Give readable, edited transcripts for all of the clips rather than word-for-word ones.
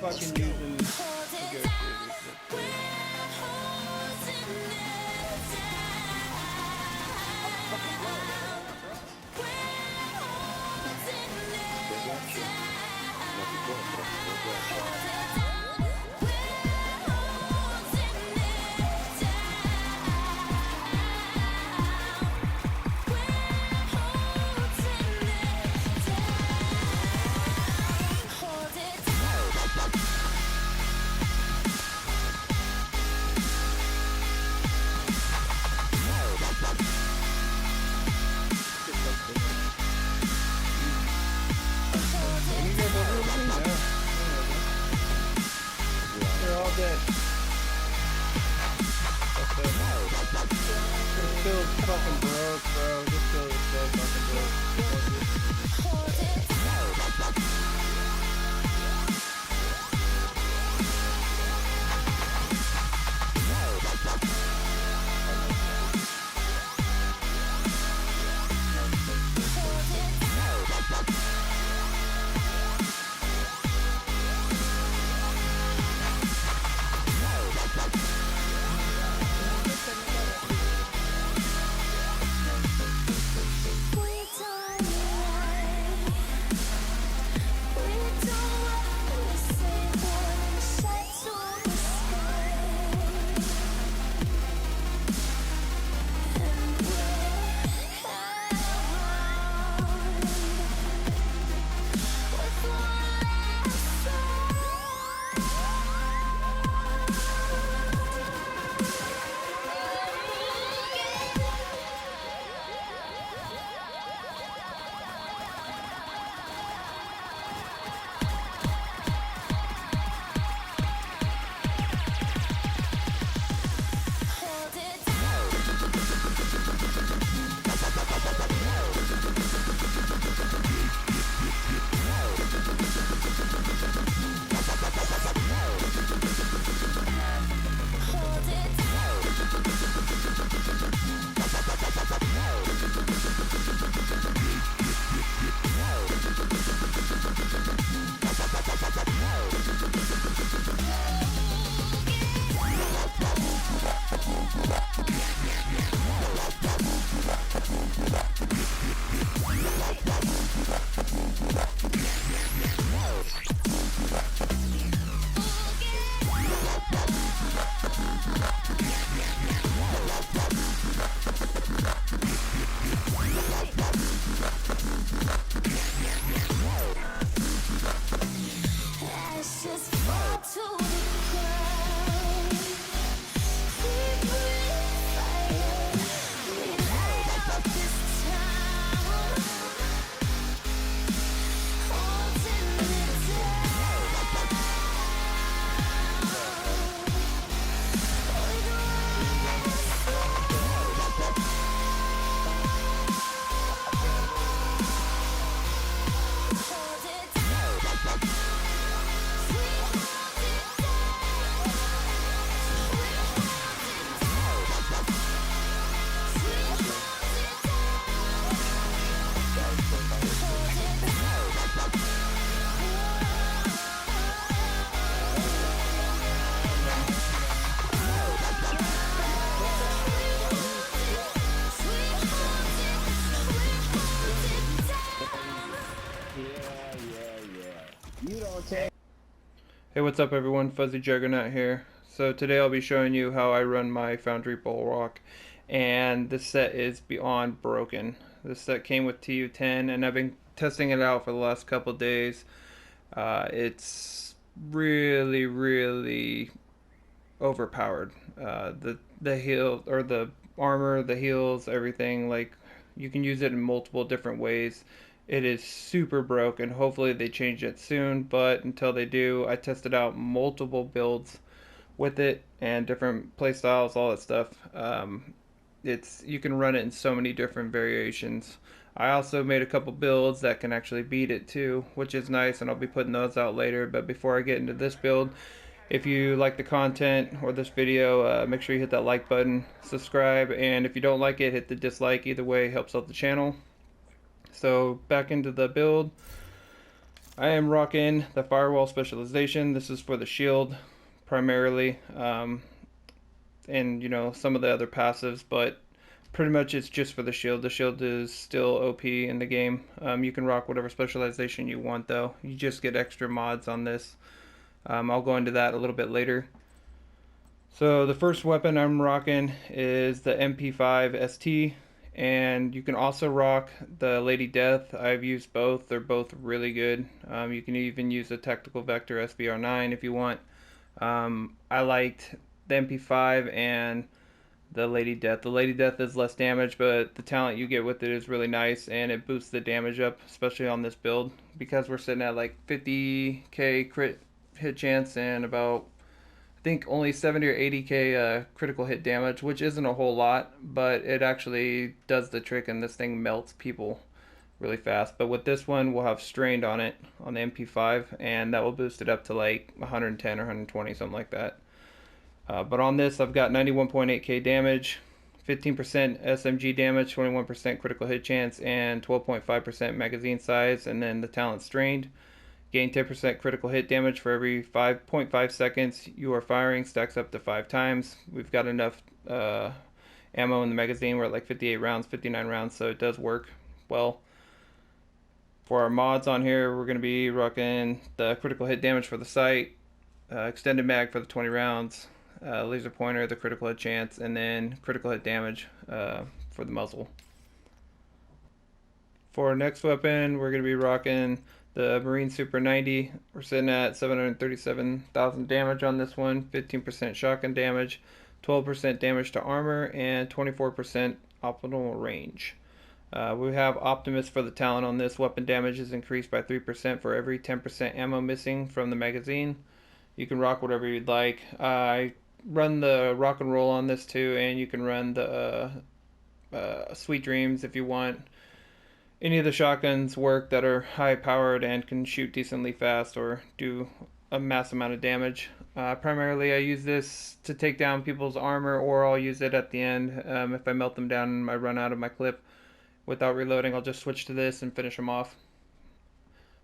Fucking using negotiators. They're all dead. This field's fucking broke, bro. This field is so fucking broke. Hey, what's up everyone, Fuzzy Juggernaut here. So today I'll be showing you how I run my Foundry Bulwark, and this set is beyond broken. This set came with TU10 and I've been testing it out for the last couple days. It's really overpowered. The heal, or the armor, the heals, everything, like, you can use it in multiple different ways. It is super broken. Hopefully they change it soon, but until they do, I tested out multiple builds with it and different playstyles, all that stuff. You can run it in so many different variations. I also made a couple builds that can actually beat it too, which is nice, and I'll be putting those out later. But before I get into this build, if you like the content or this video, make sure you hit that like button, subscribe, and if you don't like it, hit the dislike. Either way helps out the channel. So back into the build. I am rocking the firewall specialization. This is for the shield primarily, and you know, some of the other passives, but pretty much it's just for the shield. The shield is still OP in the game. You can rock whatever specialization you want though. You just get extra mods on this. I'll go into that a little bit later. So the first weapon I'm rocking is the MP5 ST, and you can also rock the Lady Death. I've used both. They're both really good. You can even use the Tactical Vector SBR9 if you want. I liked the MP5 and the Lady Death. The Lady Death is less damage, but the talent you get with it is really nice, and it boosts the damage up, especially on this build, because we're sitting at like 50k crit hit chance and about, I think, only 70 or 80k critical hit damage, which isn't a whole lot, but it actually does the trick, and this thing melts people really fast. But with this one, we'll have strained on it on the MP5, and that will boost it up to like 110 or 120, something like that. But on this, I've got 91.8k damage, 15% SMG damage, 21% critical hit chance, and 12.5% magazine size, and then the talent strained. Gain 10% critical hit damage for every 5.5 seconds you are firing, stacks up to 5 times. We've got enough ammo in the magazine. We're at like 58 rounds, 59 rounds, so it does work well. For our mods on here, we're going to be rocking the critical hit damage for the sight, extended mag for the 20 rounds, laser pointer, the critical hit chance, and then critical hit damage for the muzzle. For our next weapon, we're going to be rocking the Marine Super 90. We're sitting at 737,000 damage on this one, 15% shotgun damage, 12% damage to armor, and 24% optimal range. We have Optimus for the talent on this. Weapon damage is increased by 3% for every 10% ammo missing from the magazine. You can rock whatever you'd like. I run the rock and roll on this too, and you can run the Sweet Dreams if you want. Any of the shotguns work that are high powered and can shoot decently fast or do a mass amount of damage. Primarily I use this to take down people's armor, or I'll use it at the end. If I melt them down and I run out of my clip without reloading, I'll just switch to this and finish them off.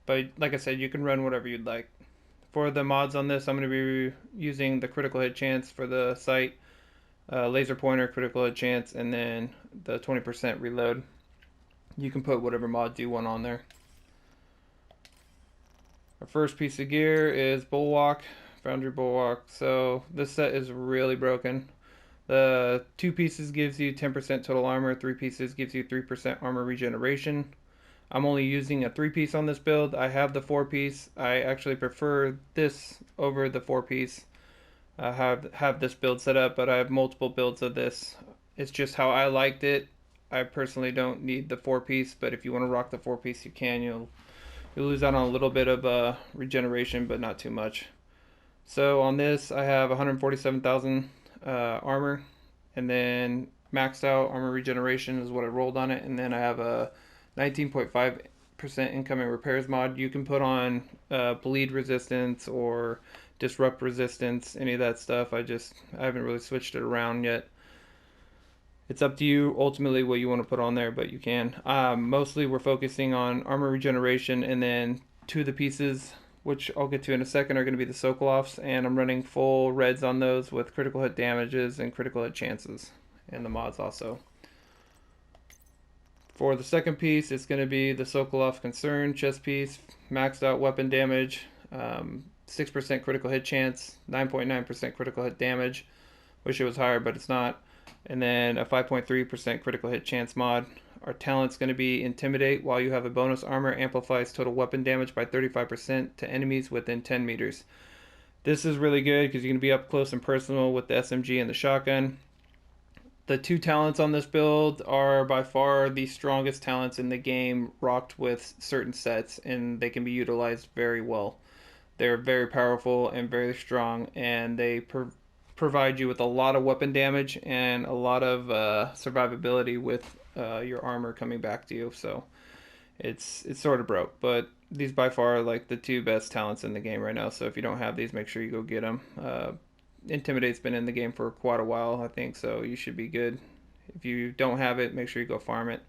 But like I said, you can run whatever you'd like. For the mods on this, I'm going to be using the critical hit chance for the sight, laser pointer, critical hit chance, and then the 20% reload. You can put whatever mods you want on there. Our first piece of gear is Bulwark, Foundry Bulwark. So this set is really broken. The 2 pieces gives you 10% total armor, 3 pieces gives you 3% armor regeneration. I'm only using a 3-piece on this build. I have the 4-piece. I actually prefer this over the 4-piece. I have this build set up, but I have multiple builds of this. It's just how I liked it. I personally don't need the 4-piece, but if you want to rock the 4-piece, you can. You'll lose out on a little bit of regeneration, but not too much. So on this, I have 147,000 armor, and then maxed out armor regeneration is what I rolled on it, and then I have a 19.5% incoming repairs mod. You can put on bleed resistance or disrupt resistance, any of that stuff. I haven't really switched it around yet. It's up to you ultimately what you want to put on there, but you can. Mostly we're focusing on armor regeneration, and then 2 of the pieces, which I'll get to in a second, are going to be the Sokolovs, and I'm running full reds on those with critical hit damages and critical hit chances, and the mods also. For the second piece, it's going to be the Sokolov Concern chest piece, maxed out weapon damage, 6% critical hit chance, 9.9% critical hit damage. Wish it was higher, but it's not. And then a 5.3% critical hit chance mod. Our talent's going to be Intimidate. While you have a bonus, armor amplifies total weapon damage by 35% to enemies within 10 meters. This is really good because you're going to be up close and personal with the SMG and the shotgun. The 2 talents on this build are by far the strongest talents in the game, rocked with certain sets, and they can be utilized very well. They're very powerful and very strong, and they provide you with a lot of weapon damage and a lot of survivability with your armor coming back to you. So it's sort of broke, but these by far are like the two best talents in the game right now. So if you don't have these, make sure you go get them. Intimidate's been in the game for quite a while, I think, so you should be good. If you don't have it, make sure you go farm it.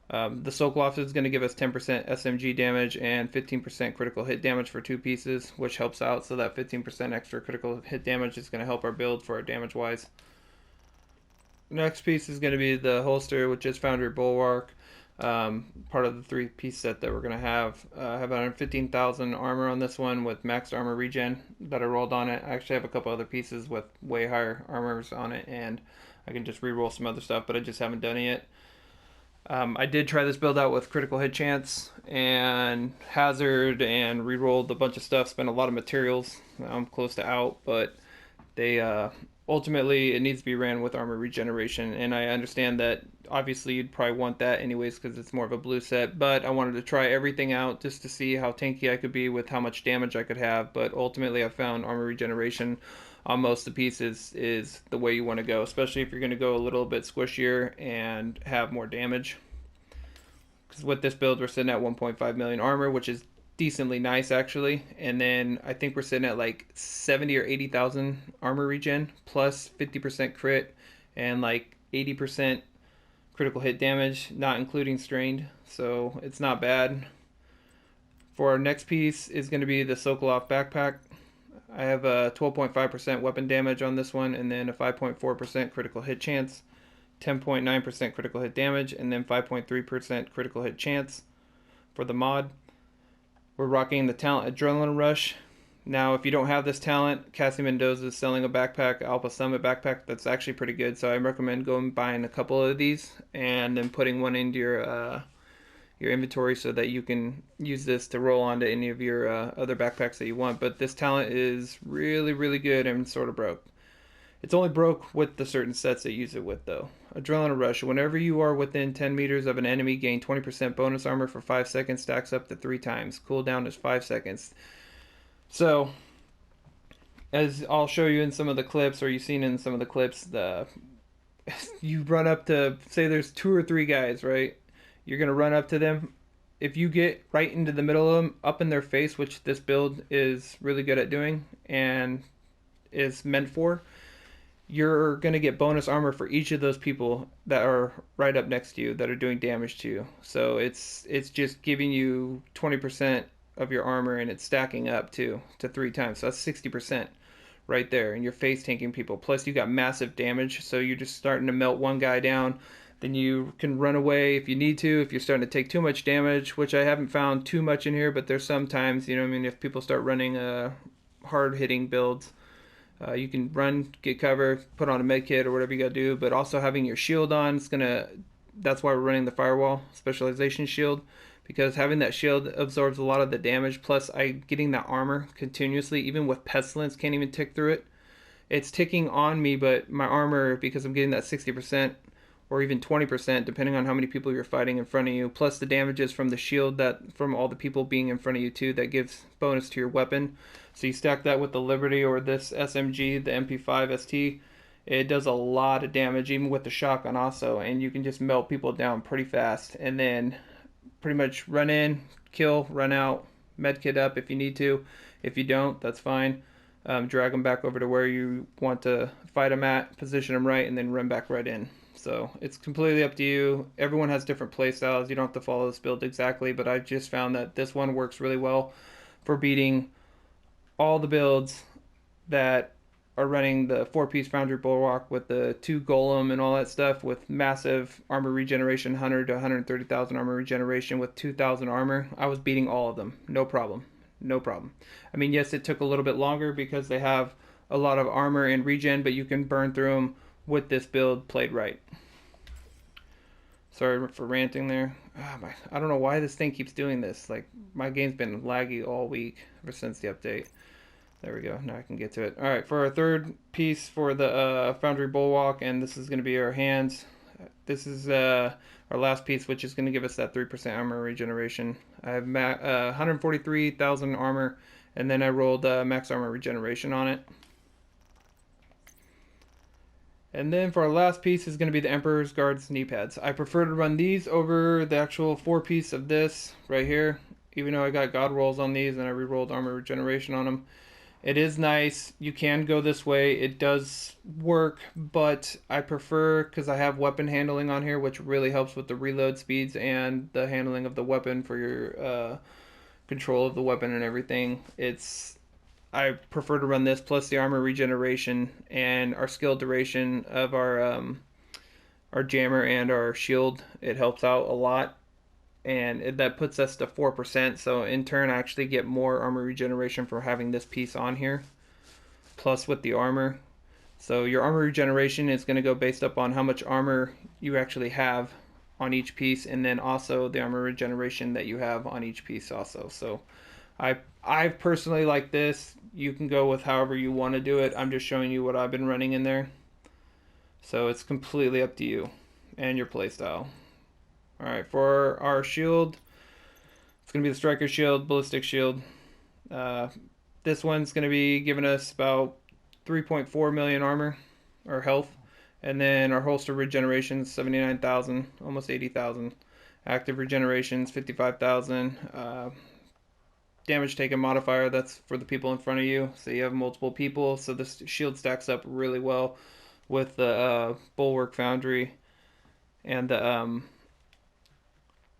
The Sokolov is going to give us 10% SMG damage and 15% critical hit damage for 2 pieces, which helps out. So that 15% extra critical hit damage is going to help our build for our damage wise. Next piece is going to be the holster, which is Foundry Bulwark. Part of the 3-piece set that we're going to have. I have 115,000 armor on this one with maxed armor regen that I rolled on it. I actually have a couple other pieces with way higher armors on it, and I can just re-roll some other stuff, but I just haven't done it yet. I did try this build out with critical hit chance and hazard and re-rolled a bunch of stuff, spent a lot of materials. I'm close to out, but they ultimately it needs to be ran with armor regeneration, and I understand that obviously you'd probably want that anyways because it's more of a blue set, but I wanted to try everything out just to see how tanky I could be with how much damage I could have. But ultimately I found armor regeneration on most of the pieces is the way you want to go, especially if you're going to go a little bit squishier and have more damage. Because with this build we're sitting at 1.5 million armor, which is decently nice actually, and then I think we're sitting at like 70 or 80,000 armor regen plus 50% crit and like 80% critical hit damage, not including strained, so it's not bad. For our next piece is going to be the Sokolov backpack. I have a 12.5% weapon damage on this one, and then a 5.4% critical hit chance, 10.9% critical hit damage, and then 5.3% critical hit chance. For the mod, we're rocking the talent Adrenaline Rush. Now, if you don't have this talent, Cassie Mendoza is selling a backpack, Alpha Summit backpack, that's actually pretty good. So I recommend going buying a couple of these and then putting one into your inventory so that you can use this to roll onto any of your other backpacks that you want. But this talent is really, really good and sort of broke. It's only broke with the certain sets that use it with, though. Adrenaline Rush. Whenever you are within 10 meters of an enemy, gain 20% bonus armor for 5 seconds, stacks up to 3 times. Cooldown is 5 seconds. So, as I'll show you in some of the clips, or you've seen in some of the clips, you run up to, say there's 2 or 3 guys, right? You're going to run up to them. If you get right into the middle of them, up in their face, which this build is really good at doing and is meant for, you're going to get bonus armor for each of those people that are right up next to you that are doing damage to you. So it's just giving you 20% of your armor, and it's stacking up to 3 times. So that's 60% right there, and you're face tanking people. Plus you got massive damage, so you're just starting to melt one guy down. Then you can run away if you need to, if you're starting to take too much damage, which I haven't found too much in here, but there's sometimes, you know what I mean, if people start running hard-hitting builds, you can run, get cover, put on a med kit or whatever you gotta do, but also having your shield on, that's why we're running the firewall specialization shield, because having that shield absorbs a lot of the damage, plus getting that armor continuously, even with pestilence, can't even tick through it. It's ticking on me, but my armor, because I'm getting that 60% or even 20%, depending on how many people you're fighting in front of you, plus the damages from the shield that from all the people being in front of you too, that gives bonus to your weapon. So you stack that with the Liberty or this SMG, the MP5 ST, it does a lot of damage, even with the shotgun also, and you can just melt people down pretty fast, and then pretty much run in, kill, run out, medkit up if you need to. If you don't, that's fine. Drag them back over to where you want to fight them at, position them right, and then run back right in. So it's completely up to you. Everyone has different play styles. You don't have to follow this build exactly, but I've just found that this one works really well for beating all the builds that are running the 4-piece Foundry Bulwark with the 2 Goalen and all that stuff with massive armor regeneration, 100 to 130,000 armor regeneration with 2,000 armor. I was beating all of them. No problem. No problem. I mean, yes, it took a little bit longer because they have a lot of armor and regen, but you can burn through them with this build played right. Sorry for ranting there. I don't know why this thing keeps doing this. Like, my game's been laggy all week ever since the update. There we go. Now I can get to it. All right, for our third piece for the Foundry Bulwark, and this is going to be our hands. This is our last piece, which is going to give us that 3% armor regeneration. I have 143,000 armor, and then I rolled max armor regeneration on it. And then for our last piece is going to be the Emperor's Guard's knee pads. I prefer to run these over the actual 4-piece of this right here, even though I got God rolls on these and I re-rolled armor regeneration on them. It is nice. You can go this way. It does work, but I prefer, because I have weapon handling on here, which really helps with the reload speeds and the handling of the weapon for your control of the weapon and everything. I prefer to run this plus the armor regeneration and our skill duration of our jammer and our shield. It helps out a lot, and that puts us to 4%. So in turn, I actually get more armor regeneration for having this piece on here, plus with the armor. So your armor regeneration is going to go based up on how much armor you actually have on each piece, and then also the armor regeneration that you have on each piece also. So I personally like this. You can go with however you want to do it. I'm just showing you what I've been running in there. So it's completely up to you and your playstyle. Alright, for our shield, it's going to be the Striker Shield, Ballistic Shield. This one's going to be giving us about 3.4 million armor, or health. And then our holster regeneration is 79,000, almost 80,000. Active regenerations, 55,000. Damage taken modifier, that's for the people in front of you. So you have multiple people, so this shield stacks up really well with the Bulwark Foundry and the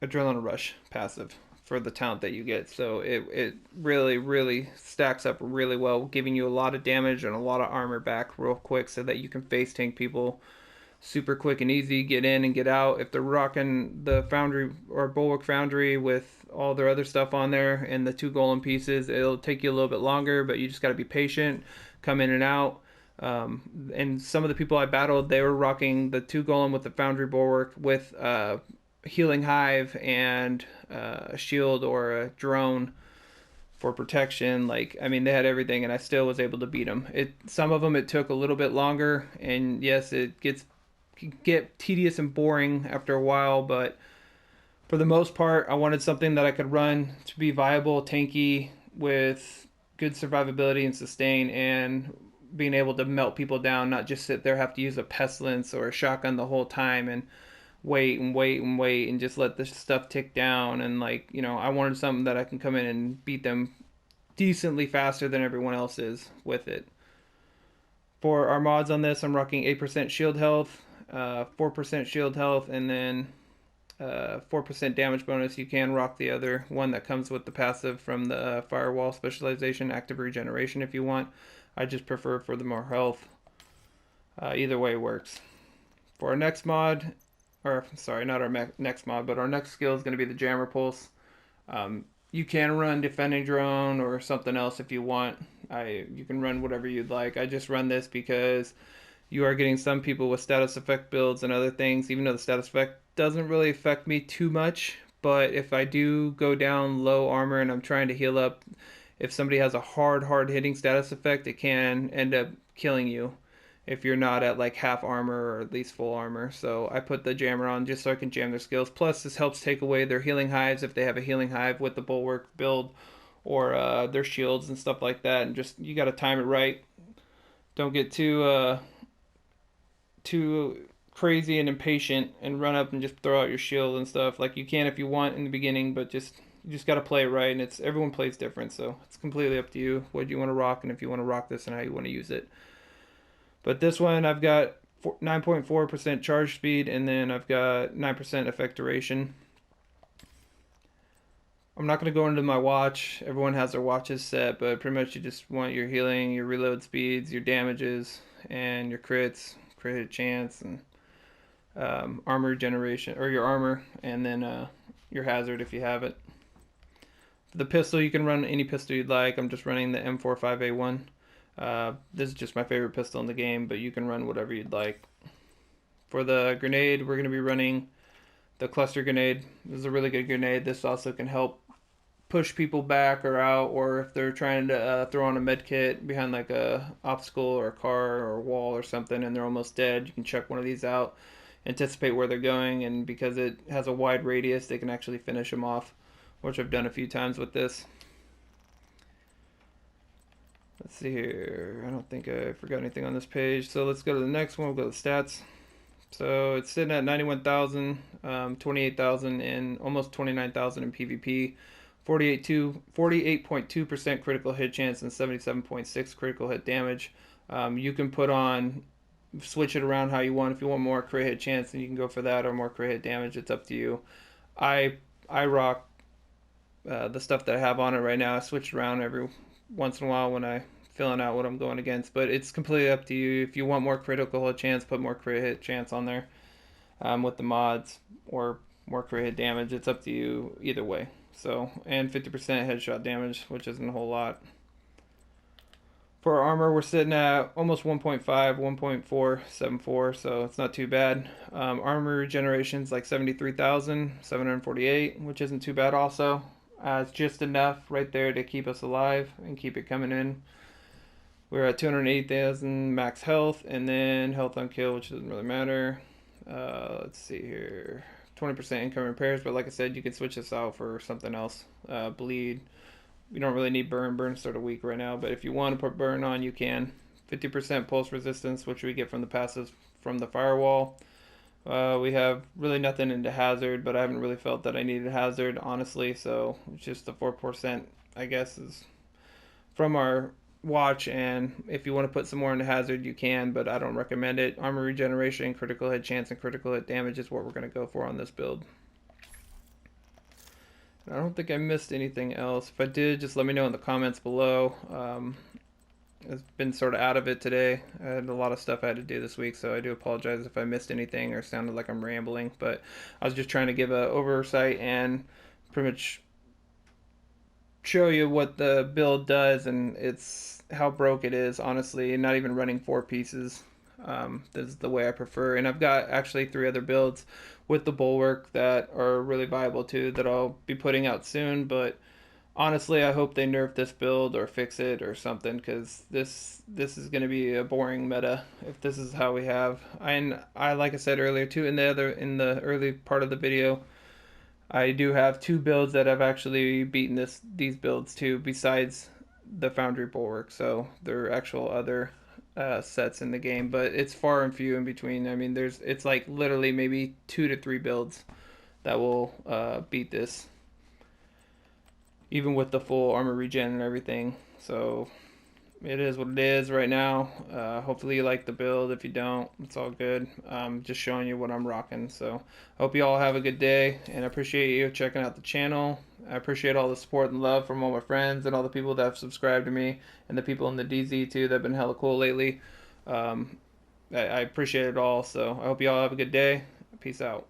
Adrenaline Rush passive for the talent that you get. So it really stacks up really well, giving you a lot of damage and a lot of armor back real quick so that you can face tank people super quick and easy, get in and get out. If they're rocking the Foundry or Bulwark Foundry with all their other stuff on there and the 2 Goalen pieces, it'll take you a little bit longer, but you just got to be patient, come in and out. And some of the people I battled, they were rocking the 2 Goalen with the Foundry Bulwark with Healing Hive and a shield or a drone for protection. Like, I mean, they had everything, and I still was able to beat them. Some of them it took a little bit longer, and yes, it get tedious and boring after a while, but for the most part, I wanted something that I could run to be viable, tanky, with good survivability and sustain, and being able to melt people down, not just sit there, have to use a pestilence or a shotgun the whole time and wait and just let this stuff tick down. And like, you know, I wanted something that I can come in and beat them decently faster than everyone else is with it. For our mods on this, I'm rocking 8% shield health, 4% shield health, and then 4% damage bonus. You can rock the other one that comes with the passive from the firewall specialization, active regeneration if you want. I just prefer for the more health. Either way works. For our next mod, or sorry, not our next mod, but our next skill is going to be the Jammer Pulse. You can run Defending Drone or something else if you want. You can run whatever you'd like. I just run this because you are getting some people with status effect builds and other things, even though the status effect doesn't really affect me too much. But if I do go down low armor and I'm trying to heal up, if somebody has a hard hitting status effect, it can end up killing you if you're not at like half armor or at least full armor. So I put the jammer on just so I can jam their skills. Plus this helps take away their healing hives if they have a healing hive with the bulwark build, or their shields and stuff like that. And just, you got to time it right. Don't get too crazy and impatient and run up and just throw out your shield and stuff. Like, you can if you want in the beginning, but you just got to play it right. And everyone plays different, so it's completely up to you what you want to rock and if you want to rock this and how you want to use it. But this one, I've got 9.4% charge speed, and then I've got 9% effect duration. I'm not going to go into my watch. Everyone has their watches set, but pretty much you just want your healing, your reload speeds, your damages, and your crits, crit hit chance, and armor generation, or your armor, and then your hazard if you have it. The pistol, you can run any pistol you'd like. I'm just running the M45A1. This is just my favorite pistol in the game, but you can run whatever you'd like. For the grenade, we're going to be running the cluster grenade. This is a really good grenade. This also can help push people back or out, or if they're trying to throw on a med kit behind like a obstacle or a car or a wall or something and they're almost dead, you can check one of these out, anticipate where they're going, and because it has a wide radius, they can actually finish them off, which I've done a few times with this. Let's see here. I don't think I forgot anything on this page. So let's go to the next one. We'll go to stats. So it's sitting at 91,000, 28,000 in almost 29,000 in PvP, 48.2% critical hit chance and 77.6 critical hit damage. You can switch it around how you want. If you want more crit hit chance, then you can go for that, or more crit hit damage. It's up to you. I rock the stuff that I have on it right now. I switch around every once in a while when I filling out what I'm going against, but it's completely up to you. If you want more critical hit chance, put more crit hit chance on there with the mods, or more crit hit damage. It's up to you either way. So, and 50% headshot damage, which isn't a whole lot. For armor, we're sitting at almost 1.5, 1.474, so it's not too bad. Armor regeneration's like 73,748, which isn't too bad also. It's just enough right there to keep us alive and keep it coming in. We're at 280,000 max health, and then health on kill, which doesn't really matter. Let's see here. 20% income repairs, but like I said, you can switch this out for something else. Bleed. You don't really need burn. Burn's sort of weak right now, but if you want to put burn on, you can. 50% pulse resistance, which we get from the passives from the firewall. We have really nothing into hazard, but I haven't really felt that I needed hazard, honestly, so just the 4%, I guess, is from our watch, and if you want to put some more into hazard, you can, but I don't recommend it. Armor regeneration, critical hit chance, and critical hit damage is what we're going to go for on this build. I don't think I missed anything else. If I did, just let me know in the comments below. I've been sort of out of it today. I had a lot of stuff I had to do this week, so I do apologize if I missed anything or sounded like I'm rambling, but I was just trying to give an oversight and pretty much show you what the build does, and it's how broke it is, honestly, and not even running 4 pieces. This is the way I prefer, and I've got actually 3 other builds with the Bulwark that are really viable too, that I'll be putting out soon, but honestly, I hope they nerf this build or fix it or something, because this is going to be a boring meta if this is how we have. I like I said earlier too, in the early part of the video, I do have 2 builds that have actually beaten these builds too, besides the Foundry Bulwark. So there are actual other sets in the game, but it's far and few in between. I mean, it's like literally maybe 2 to 3 builds that will beat this, even with the full armor regen and everything. So it is what it is right now. Hopefully you like the build. If you don't, it's all good. Just showing you what I'm rocking. So hope you all have a good day, and I appreciate you checking out the channel. I appreciate all the support and love from all my friends and all the people that have subscribed to me, and the people in the DZ too that have been hella cool lately. I appreciate it all. So I hope you all have a good day. Peace out.